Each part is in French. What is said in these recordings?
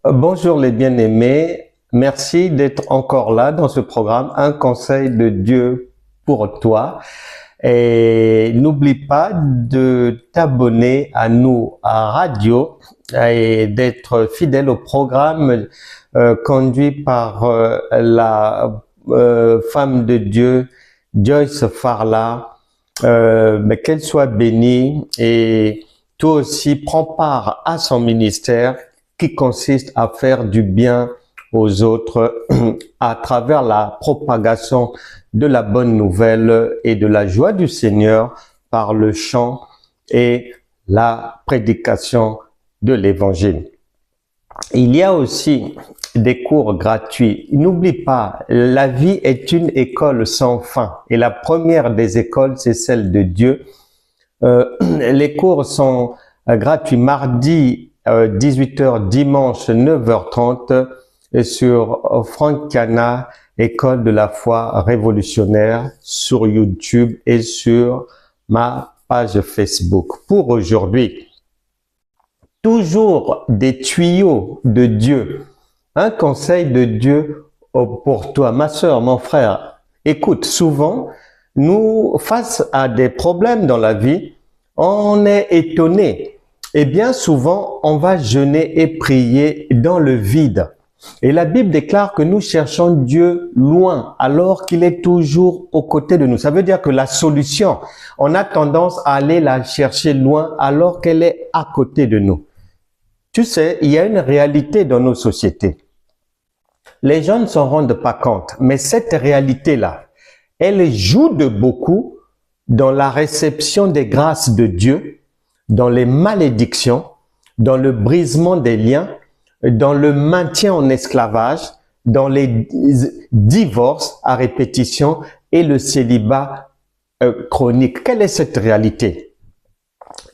Bonjour les bien-aimés, merci d'être encore là dans ce programme, un conseil de Dieu pour toi. Et n'oublie pas de t'abonner à nous à Radio et d'être fidèle au programme conduit par la femme de Dieu, Joyce Farla. Mais qu'elle soit bénie et toi aussi prends part à son ministère qui consiste à faire du bien aux autres à travers la propagation de la bonne nouvelle et de la joie du Seigneur par le chant et la prédication de l'Évangile. Il y a aussi des cours gratuits. N'oublie pas, la vie est une école sans fin et la première des écoles, c'est celle de Dieu. Les cours sont gratuits mardi 18h, dimanche 9h30 et sur Franck Cana, École de la foi révolutionnaire sur YouTube et sur ma page Facebook. Pour aujourd'hui, toujours des tuyaux de Dieu, un conseil de Dieu pour toi, ma sœur, mon frère. Écoute, souvent, nous, face à des problèmes dans la vie, on est étonné. Et bien souvent, on va jeûner et prier dans le vide. Et la Bible déclare que nous cherchons Dieu loin, alors qu'il est toujours aux côtés de nous. Ça veut dire que la solution, on a tendance à aller la chercher loin, alors qu'elle est à côté de nous. Tu sais, il y a une réalité dans nos sociétés. Les gens ne s'en rendent pas compte, mais cette réalité-là, elle joue de beaucoup dans la réception des grâces de Dieu, dans les malédictions, dans le brisement des liens, dans le maintien en esclavage, dans les divorces à répétition et le célibat chronique. Quelle est cette réalité?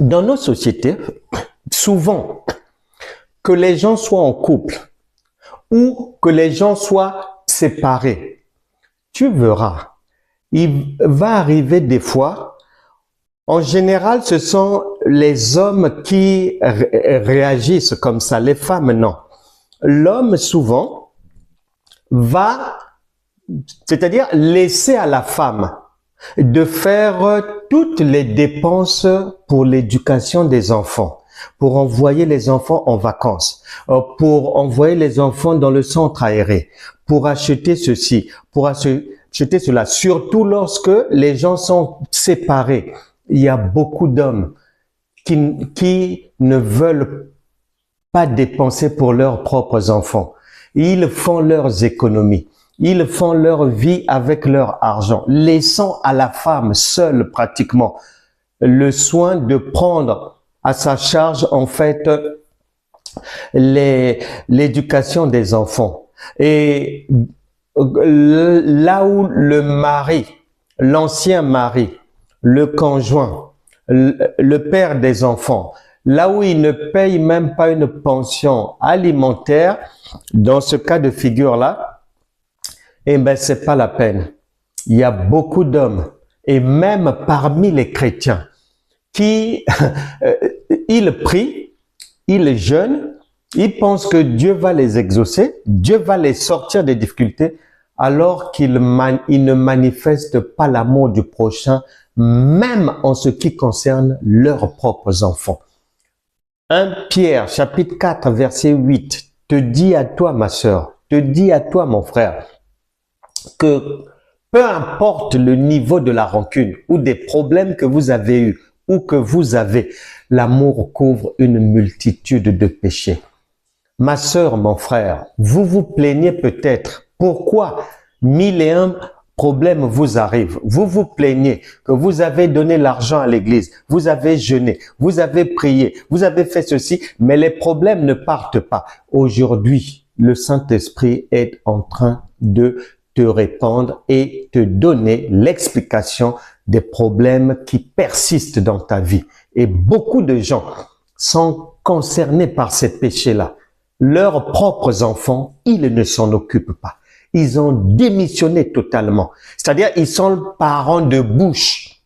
Dans nos sociétés, souvent, que les gens soient en couple ou que les gens soient séparés, tu verras, il va arriver des fois, en général, ce sont les hommes qui réagissent comme ça, les femmes non. L'homme souvent va, c'est-à-dire laisser à la femme de faire toutes les dépenses pour l'éducation des enfants, pour envoyer les enfants en vacances, pour envoyer les enfants dans le centre aéré, pour acheter ceci, pour acheter cela, surtout lorsque les gens sont séparés. Il y a beaucoup d'hommes qui ne veulent pas dépenser pour leurs propres enfants. Ils font leurs économies. Ils font leur vie avec leur argent, laissant à la femme seule pratiquement le soin de prendre à sa charge en fait l'éducation des enfants. Et là où le mari, l'ancien mari, le conjoint, le père des enfants, là où il ne paye même pas une pension alimentaire, dans ce cas de figure-là, eh ben, c'est pas la peine. Il y a beaucoup d'hommes, et même parmi les chrétiens, qui, ils prient, ils jeûnent, ils pensent que Dieu va les exaucer, Dieu va les sortir des difficultés, alors qu'ils ne manifestent pas l'amour du prochain, même en ce qui concerne leurs propres enfants. 1 Pierre, chapitre 4, verset 8, te dit à toi, ma sœur, te dit à toi, mon frère, que peu importe le niveau de la rancune ou des problèmes que vous avez eus ou que vous avez, l'amour couvre une multitude de péchés. Ma sœur, mon frère, vous vous plaignez peut-être. Pourquoi 1001 problèmes vous arrivent? Vous vous plaignez que vous avez donné l'argent à l'église, vous avez jeûné, vous avez prié, vous avez fait ceci, mais les problèmes ne partent pas. Aujourd'hui, le Saint-Esprit est en train de te répandre et te donner l'explication des problèmes qui persistent dans ta vie. Et beaucoup de gens sont concernés par ces péchés-là. Leurs propres enfants, ils ne s'en occupent pas. Ils ont démissionné totalement. C'est-à-dire, ils sont parents de bouche,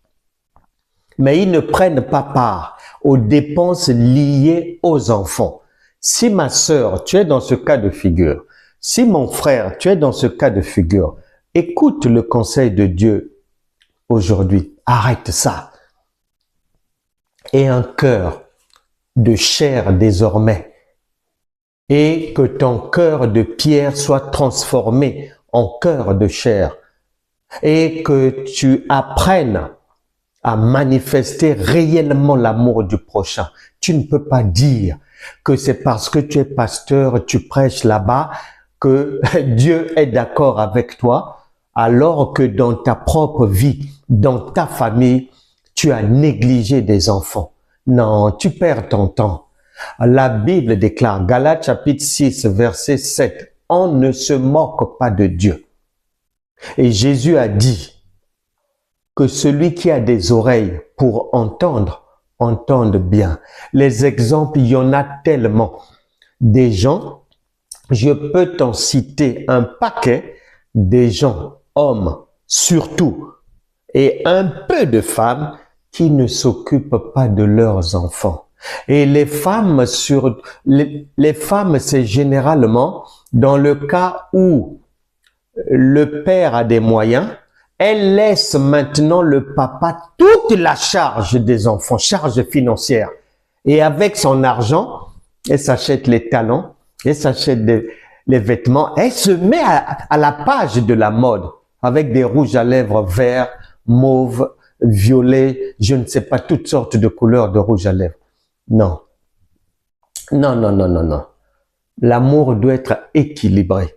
mais ils ne prennent pas part aux dépenses liées aux enfants. Si ma sœur, tu es dans ce cas de figure, si mon frère, tu es dans ce cas de figure, écoute le conseil de Dieu aujourd'hui. Arrête ça. Et un cœur de chair désormais. Et que ton cœur de pierre soit transformé en cœur de chair. Et que tu apprennes à manifester réellement l'amour du prochain. Tu ne peux pas dire que c'est parce que tu es pasteur, tu prêches là-bas, que Dieu est d'accord avec toi, alors que dans ta propre vie, dans ta famille, tu as négligé des enfants. Non, tu perds ton temps. La Bible déclare, Galates chapitre 6, verset 7, on ne se moque pas de Dieu. Et Jésus a dit que celui qui a des oreilles pour entendre, entende bien. Les exemples, il y en a tellement. Des gens, je peux t'en citer un paquet, des gens, hommes surtout, et un peu de femmes qui ne s'occupent pas de leurs enfants. Et les femmes, les femmes, c'est généralement dans le cas où le père a des moyens, elle laisse maintenant le papa toute la charge des enfants, charge financière. Et avec son argent, elle s'achète les talons, elle s'achète les vêtements, elle se met à la page de la mode avec des rouges à lèvres verts, mauve, violet, je ne sais pas, toutes sortes de couleurs de rouge à lèvres. Non. Non, non, non, non, non. L'amour doit être équilibré.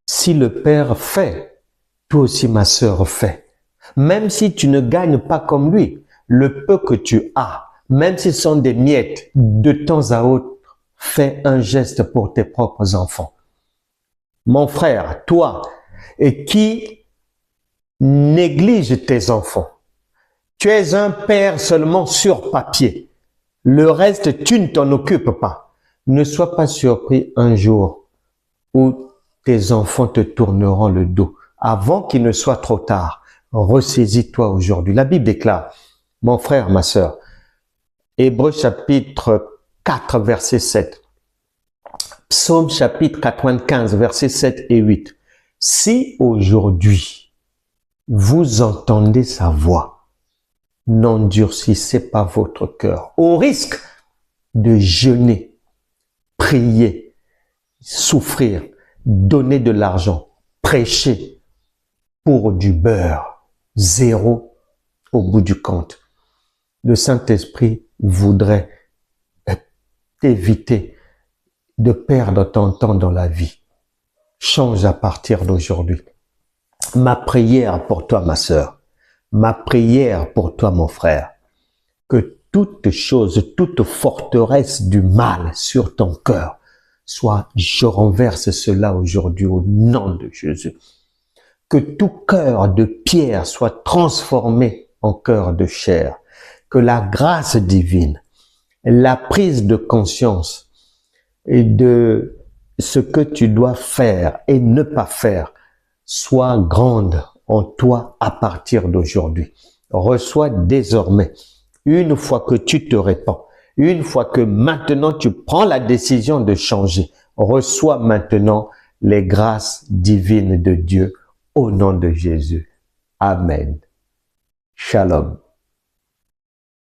Si le père fait, toi aussi ma sœur fait. Même si tu ne gagnes pas comme lui, le peu que tu as, même si ce sont des miettes, de temps à autre, fais un geste pour tes propres enfants. Mon frère, toi, et qui néglige tes enfants, tu es un père seulement sur papier. Le reste, tu ne t'en occupes pas. Ne sois pas surpris un jour où tes enfants te tourneront le dos. Avant qu'il ne soit trop tard, ressaisis-toi aujourd'hui. La Bible déclare, mon frère, ma sœur, Hébreux chapitre 4, verset 7, Psaume chapitre 95, versets 7 et 8. Si aujourd'hui, vous entendez sa voix, n'endurcissez pas votre cœur, au risque de jeûner, prier, souffrir, donner de l'argent, prêcher pour du beurre, zéro au bout du compte. Le Saint-Esprit voudrait t'éviter de perdre ton temps dans la vie. Change à partir d'aujourd'hui. Ma prière pour toi, ma sœur, ma prière pour toi, mon frère, que toute chose, toute forteresse du mal sur ton cœur soit, je renverse cela aujourd'hui au nom de Jésus. Que tout cœur de pierre soit transformé en cœur de chair. Que la grâce divine, la prise de conscience et de ce que tu dois faire et ne pas faire soit grande en toi à partir d'aujourd'hui. Reçois désormais, une fois que tu te répands, une fois que maintenant tu prends la décision de changer, reçois maintenant les grâces divines de Dieu au nom de Jésus. Amen. Shalom.